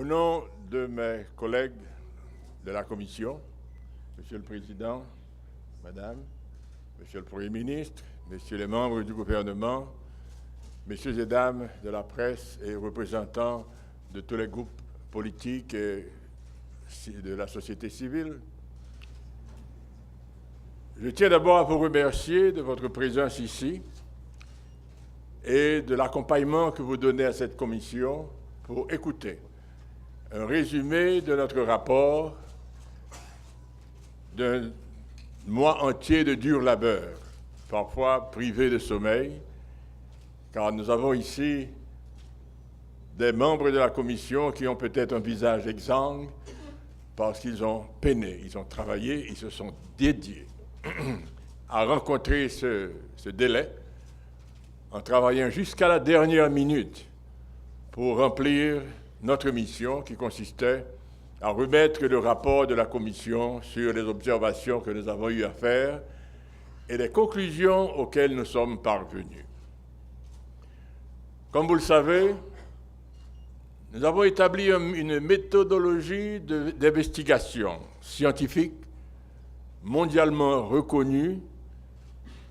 nom de mes collègues de la Commission, Monsieur le Président, Madame, Monsieur le Premier ministre, Messieurs les membres du gouvernement, Messieurs et Dames de la presse et représentants de tous les groupes politiques et de la société civile, je tiens d'abord à vous remercier de votre présence ici et de l'accompagnement que vous donnez à cette commission pour écouter un résumé de notre rapport d'un mois entier de dur labeur, parfois privé de sommeil, car nous avons ici des membres de la commission qui ont peut-être un visage exsangue parce qu'ils ont peiné, ils ont travaillé, ils se sont dédiés à rencontrer ce délai en travaillant jusqu'à la dernière minute pour remplir notre mission qui consistait à remettre le rapport de la Commission sur les observations que nous avons eu à faire et les conclusions auxquelles nous sommes parvenus. Comme vous le savez, nous avons établi une méthodologie d'investigation scientifique mondialement reconnue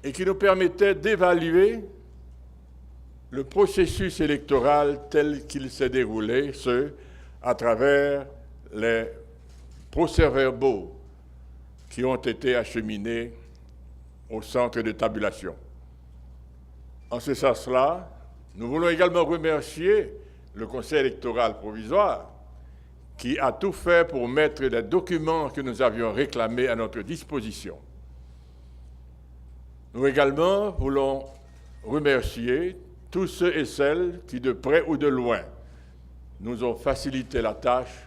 et qui nous permettait d'évaluer le processus électoral tel qu'il s'est déroulé, à travers les procès-verbaux qui ont été acheminés au centre de tabulation. En ce sens-là, nous voulons également remercier le Conseil électoral provisoire qui a tout fait pour mettre les documents que nous avions réclamés à notre disposition. Nous également voulons remercier tous ceux et celles qui, de près ou de loin, nous ont facilité la tâche,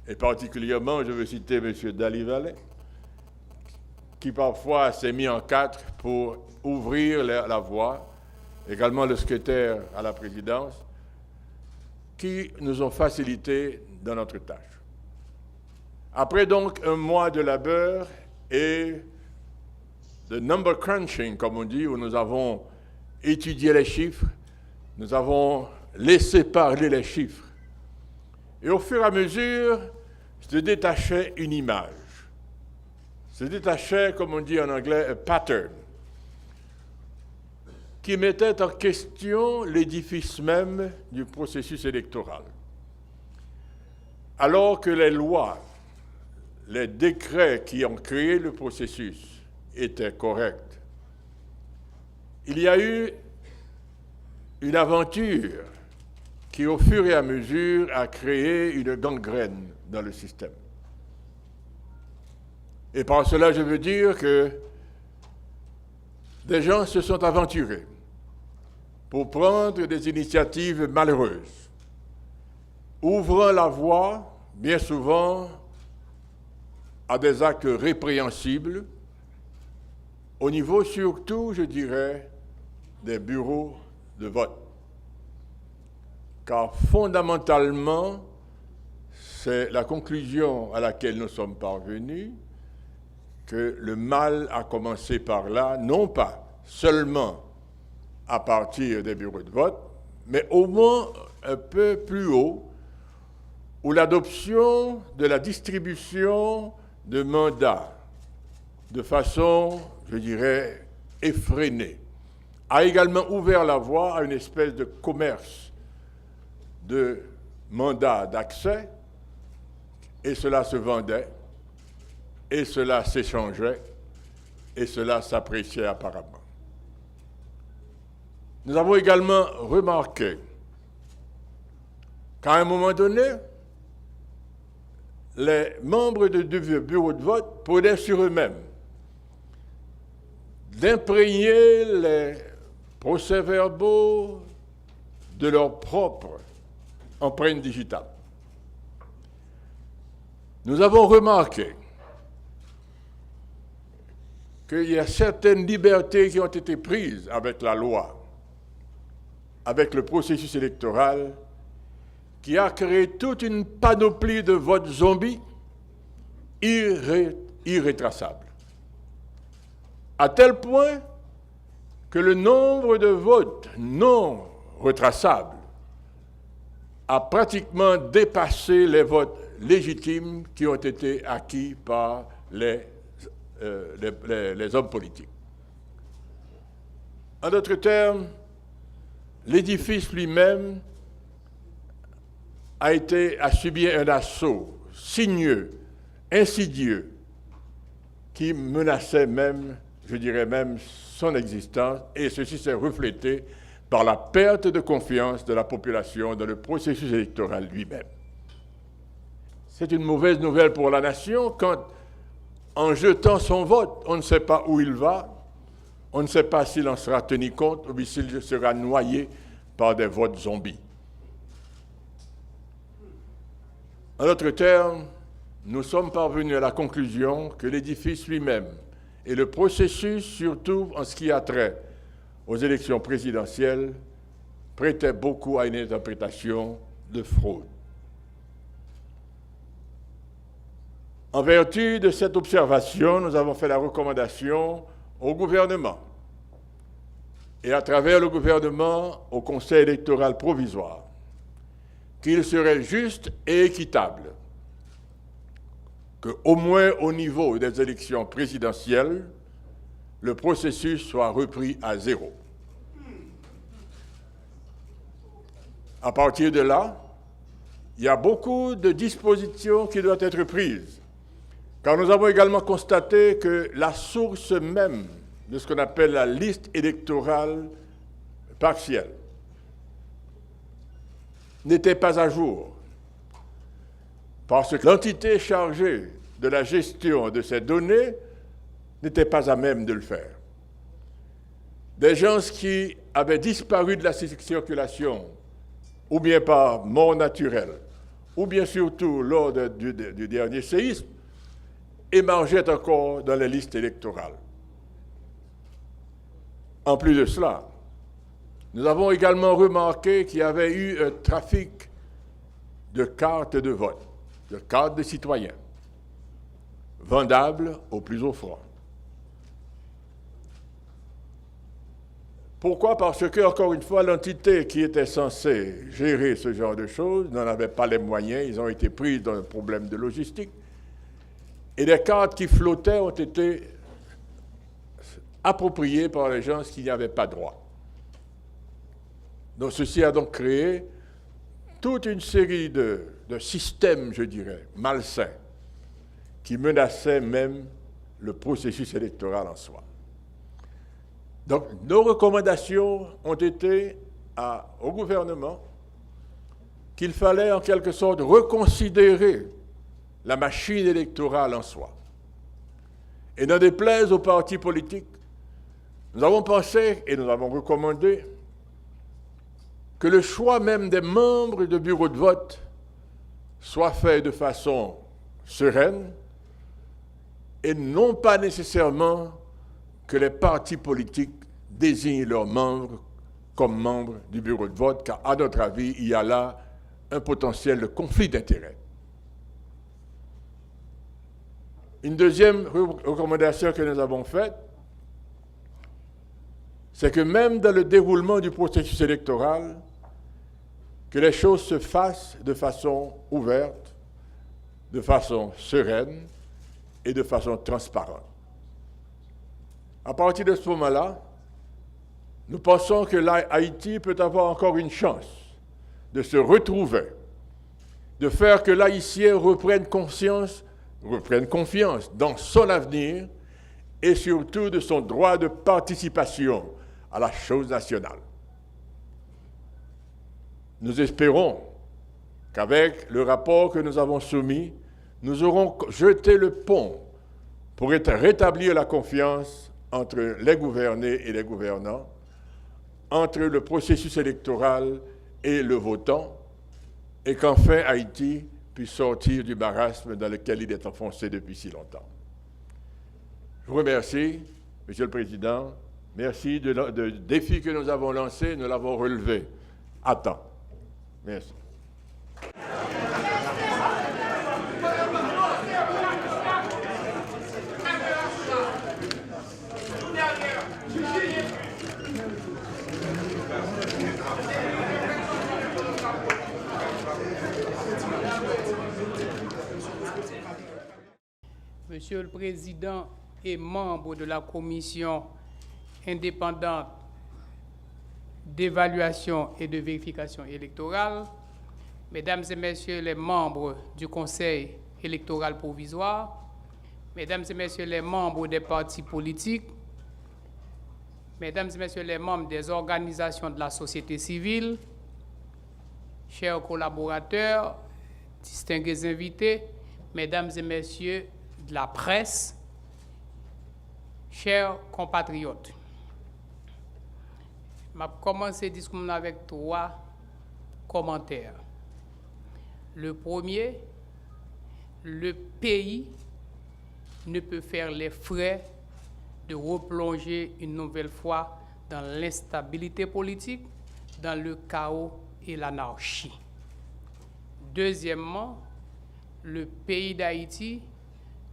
et particulièrement, je veux citer M. Dalivalet, qui parfois s'est mis en quatre pour ouvrir la voie, également le secrétaire à la présidence, qui nous ont facilité dans notre tâche. Après donc un mois de labeur et de number crunching, comme on dit, où nous avons étudié les chiffres, nous avons laissé parler les chiffres. Et au fur et à mesure, se détachait une image. Se détachait, comme on dit en anglais, un pattern, qui mettait en question l'édifice même du processus électoral. Alors que les lois, les décrets qui ont créé le processus étaient corrects, il y a eu une aventure qui, au fur et à mesure, a créé une gangrène dans le système. Et par cela, je veux dire que des gens se sont aventurés pour prendre des initiatives malheureuses, ouvrant la voie, bien souvent, à des actes répréhensibles, au niveau surtout, je dirais, des bureaux de vote. Car fondamentalement, c'est la conclusion à laquelle nous sommes parvenus, que le mal a commencé par là, non pas seulement à partir des bureaux de vote, mais au moins un peu plus haut, où l'adoption de la distribution de mandats de façon, je dirais, effrénée, a également ouvert la voie à une espèce de commerce de mandats d'accès, et cela se vendait, et cela s'échangeait, et cela s'appréciait apparemment. Nous avons également remarqué qu'à un moment donné, les membres de bureaux de vote prenaient sur eux-mêmes d'imprégner les procès-verbaux de leur propre empreinte digitale. Nous avons remarqué qu'il y a certaines libertés qui ont été prises avec la loi, avec le processus électoral, qui a créé toute une panoplie de votes zombies irrétraçables. À tel point que le nombre de votes non retraçables a pratiquement dépassé les votes légitimes qui ont été acquis par les hommes politiques. En d'autres termes, l'édifice lui-même a subi un assaut sinueux, insidieux, qui menaçait même, je dirais même, son existence, et ceci s'est reflété par la perte de confiance de la population dans le processus électoral lui-même. C'est une mauvaise nouvelle pour la nation quand, en jetant son vote, on ne sait pas où il va, on ne sait pas s'il en sera tenu compte ou s'il sera noyé par des votes zombies. En d'autres termes, nous sommes parvenus à la conclusion que l'édifice lui-même et le processus, surtout en ce qui a trait aux élections présidentielles, prêtaient beaucoup à une interprétation de fraude. En vertu de cette observation, nous avons fait la recommandation au gouvernement et à travers le gouvernement au Conseil électoral provisoire qu'il serait juste et équitable qu'au moins au niveau des élections présidentielles, le processus soit repris à zéro. À partir de là, il y a beaucoup de dispositions qui doivent être prises, car nous avons également constaté que la source même de ce qu'on appelle la liste électorale partielle n'était pas à jour, parce que l'entité chargée de la gestion de ces données n'était pas à même de le faire. Des gens qui avaient disparu de la circulation, ou bien par mort naturelle, ou bien surtout lors du dernier séisme, émergeaient encore dans les listes électorales. En plus de cela, nous avons également remarqué qu'il y avait eu un trafic de cartes de vote, de cartes de citoyens, vendables au plus offrant. Pourquoi? Parce que, encore une fois, l'entité qui était censée gérer ce genre de choses n'en avait pas les moyens, ils ont été pris dans un problème de logistique, et les cartes qui flottaient ont été appropriées par les gens qui n'y avaient pas droit. Donc ceci a donc créé toute une série de systèmes, je dirais, malsains, qui menaçaient même le processus électoral en soi. Donc nos recommandations ont été au gouvernement qu'il fallait en quelque sorte reconsidérer la machine électorale en soi. Et n'en déplaise aux partis politiques, nous avons pensé et nous avons recommandé que le choix même des membres de bureaux de vote soit fait de façon sereine et non pas nécessairement que les partis politiques désignent leurs membres comme membres du bureau de vote, car à notre avis, il y a là un potentiel de conflit d'intérêts. Une deuxième recommandation que nous avons faite, c'est que même dans le déroulement du processus électoral, que les choses se fassent de façon ouverte, de façon sereine et de façon transparente. À partir de ce moment-là, nous pensons que Haïti peut avoir encore une chance de se retrouver, de faire que l'Haïtien reprenne confiance dans son avenir et surtout de son droit de participation à la chose nationale. Nous espérons qu'avec le rapport que nous avons soumis, nous aurons jeté le pont pour rétablir la confiance entre les gouvernés et les gouvernants, entre le processus électoral et le votant, et qu'enfin Haïti puisse sortir du marasme dans lequel il est enfoncé depuis si longtemps. Je vous remercie, Monsieur le Président. Merci du défi que nous avons lancé, nous l'avons relevé à temps. Merci. Monsieur le Président et membres de la Commission indépendante d'évaluation et de vérification électorale, Mesdames et Messieurs les membres du Conseil électoral provisoire, Mesdames et Messieurs les membres des partis politiques, Mesdames et Messieurs les membres des organisations de la société civile, chers collaborateurs, distingués invités, Mesdames et Messieurs de la presse, chers compatriotes, je vais commencer le discours avec 3 commentaires. Le premier, le pays ne peut faire les frais de replonger une nouvelle fois dans l'instabilité politique, dans le chaos et l'anarchie. Deuxièmement, le pays d'Haïti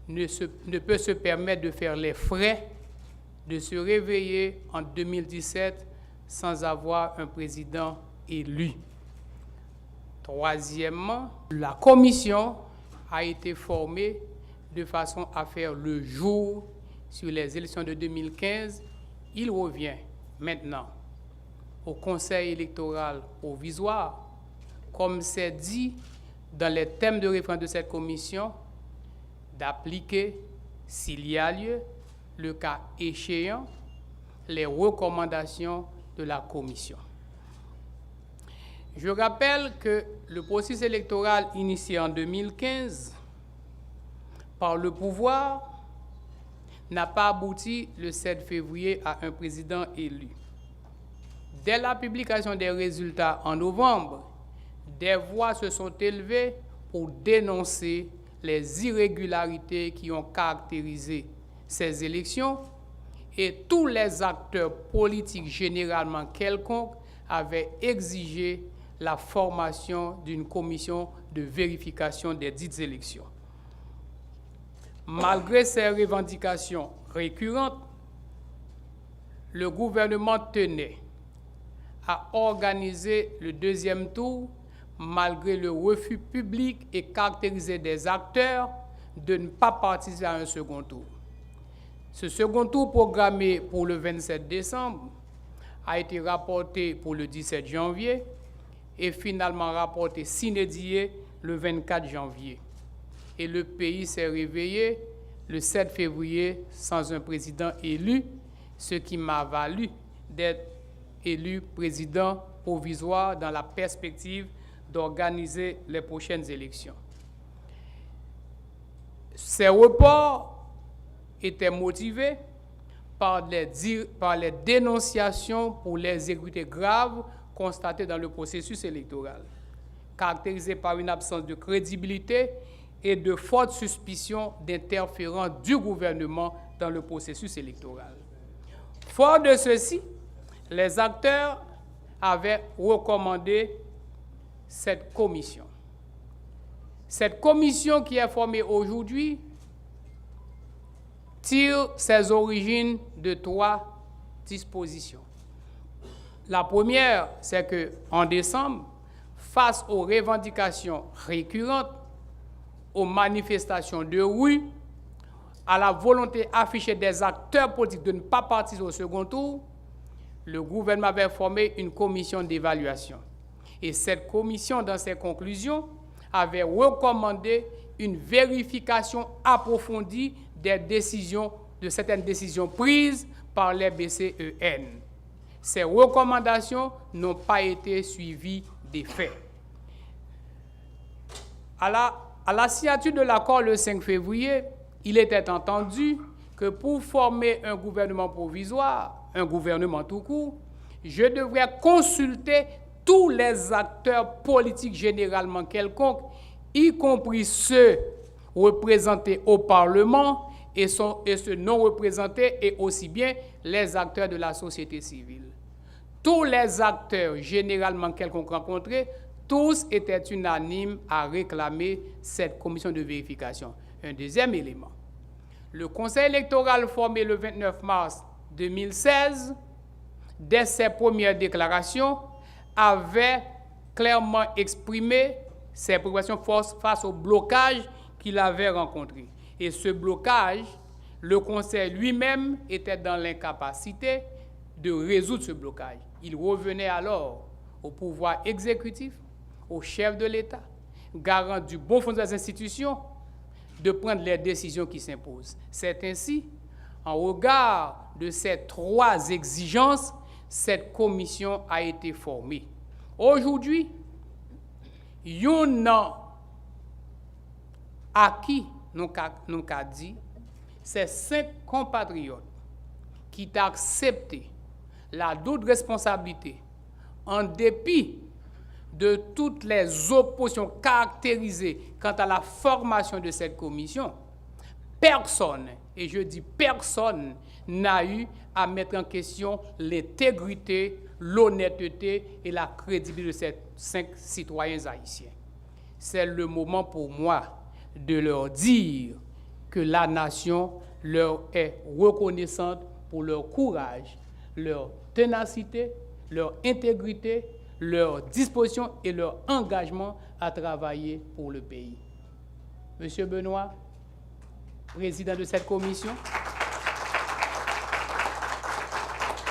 ne peut se permettre de faire les frais de se réveiller en 2017 sans avoir un président élu. Troisièmement, la commission a été formée de façon à faire le jour sur les élections de 2015. Il revient maintenant au Conseil électoral provisoire, comme c'est dit dans les thèmes de référence de cette commission, d'appliquer, s'il y a lieu, le cas échéant, les recommandations de la commission. Je rappelle que le processus électoral initié en 2015 par le pouvoir n'a pas abouti le 7 février à un président élu. Dès la publication des résultats en novembre, des voix se sont élevées pour dénoncer les irrégularités qui ont caractérisé ces élections et tous les acteurs politiques généralement quelconques avaient exigé la formation d'une commission de vérification des dites élections. Malgré ces revendications récurrentes, le gouvernement tenait à organiser le deuxième tour malgré le refus public et caractérisé des acteurs de ne pas participer à un second tour. Ce second tour programmé pour le 27 décembre a été rapporté pour le 17 janvier et finalement rapporté sine die le 24 janvier. Et le pays s'est réveillé le 7 février sans un président élu, ce qui m'a valu d'être élu président provisoire dans la perspective d'organiser les prochaines élections. Ces reports étaient motivés par les dénonciations pour les irrégularités graves constatées dans le processus électoral, caractérisées par une absence de crédibilité et de fortes suspicions d'interférence du gouvernement dans le processus électoral. Fort de ceci, les acteurs avaient recommandé cette commission. Cette commission qui est formée aujourd'hui tire ses origines de 3 dispositions. La première, c'est qu'en décembre, face aux revendications récurrentes, aux manifestations de rue, à la volonté affichée des acteurs politiques de ne pas participer au second tour, le gouvernement avait formé une commission d'évaluation. Et cette commission, dans ses conclusions, avait recommandé une vérification approfondie de certaines décisions prises par les BCEN. Ces recommandations n'ont pas été suivies des faits. À la signature de l'accord le 5 février, il était entendu que pour former un gouvernement provisoire, un gouvernement tout court, je devrais consulter tous les acteurs politiques généralement quelconques, y compris ceux représentés au Parlement et ceux non représentés, et aussi bien les acteurs de la société civile. Tous les acteurs généralement quelconques rencontrés, tous étaient unanimes à réclamer cette commission de vérification. Un deuxième élément, le Conseil électoral formé le 29 mars 2016, dès ses premières déclarations, avait clairement exprimé ses préoccupations face au blocage qu'il avait rencontré. Et ce blocage, le Conseil lui-même était dans l'incapacité de résoudre ce blocage. Il revenait alors au pouvoir exécutif, au chef de l'État, garant du bon fonctionnement des institutions, de prendre les décisions qui s'imposent. C'est ainsi, en regard de ces trois exigences, cette commission a été formée. Aujourd'hui, yon à qui nous avons dit, c'est 5 compatriotes qui ont accepté la double responsabilité en dépit de toutes les oppositions caractérisées quant à la formation de cette commission. Personne, et je dis personne, n'a eu à mettre en question l'intégrité, l'honnêteté et la crédibilité de ces 5 citoyens haïtiens. C'est le moment pour moi de leur dire que la nation leur est reconnaissante pour leur courage, leur ténacité, leur intégrité, leur disposition et leur engagement à travailler pour le pays. Monsieur Benoît, président de cette commission,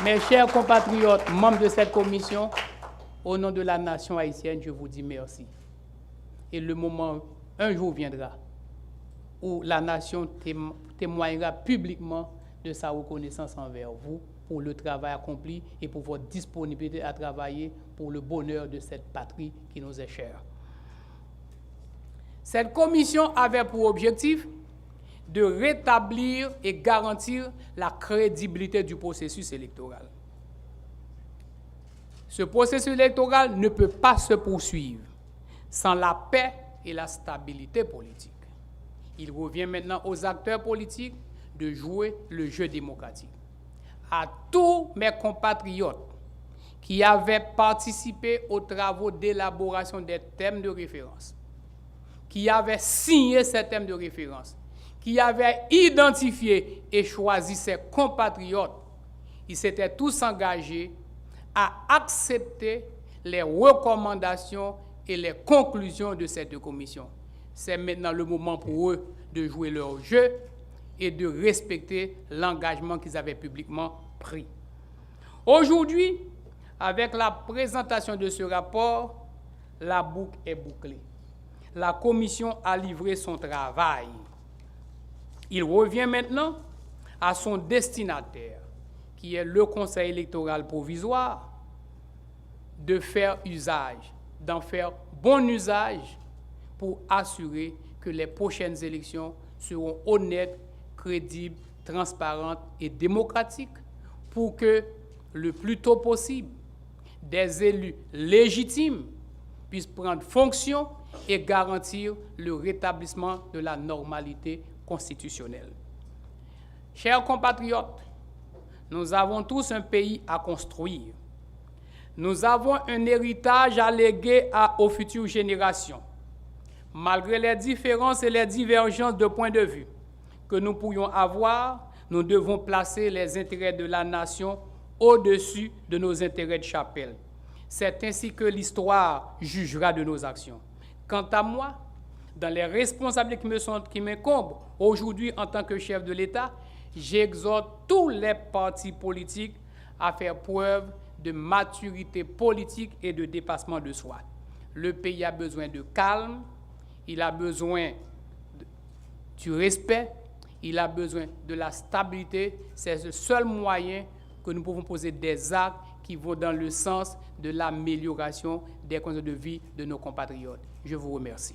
mes chers compatriotes, membres de cette commission, au nom de la nation haïtienne, je vous dis merci. Et le moment, un jour viendra, où la nation témoignera publiquement de sa reconnaissance envers vous pour le travail accompli et pour votre disponibilité à travailler pour le bonheur de cette patrie qui nous est chère. Cette commission avait pour objectif de rétablir et garantir la crédibilité du processus électoral. Ce processus électoral ne peut pas se poursuivre sans la paix et la stabilité politique. Il revient maintenant aux acteurs politiques de jouer le jeu démocratique. À tous mes compatriotes qui avaient participé aux travaux d'élaboration des thèmes de référence, qui avaient signé ces thèmes de référence, qui avaient identifié et choisi ces compatriotes, ils s'étaient tous engagés à accepter les recommandations et les conclusions de cette commission. C'est maintenant le moment pour eux de jouer leur jeu et de respecter l'engagement qu'ils avaient publiquement pris. Aujourd'hui, avec la présentation de ce rapport, la boucle est bouclée. La commission a livré son travail. Il revient maintenant à son destinataire, qui est le Conseil électoral provisoire, de faire usage, d'en faire bon usage pour assurer que les prochaines élections seront honnêtes, crédibles, transparentes et démocratiques pour que, le plus tôt possible, des élus légitimes puissent prendre fonction et garantir le rétablissement de la normalité constitutionnelle. Chers compatriotes, nous avons tous un pays à construire. Nous avons un héritage à léguer aux futures générations. Malgré les différences et les divergences de points de vue que nous pourrions avoir, nous devons placer les intérêts de la nation au-dessus de nos intérêts de chapelle. C'est ainsi que l'histoire jugera de nos actions. Quant à moi, dans les responsabilités qui m'incombent aujourd'hui en tant que chef de l'État, j'exhorte tous les partis politiques à faire preuve de maturité politique et de dépassement de soi. Le pays a besoin de calme, il a besoin du respect, il a besoin de la stabilité. C'est le seul moyen que nous pouvons poser des actes qui vont dans le sens de l'amélioration des conditions de vie de nos compatriotes. Je vous remercie.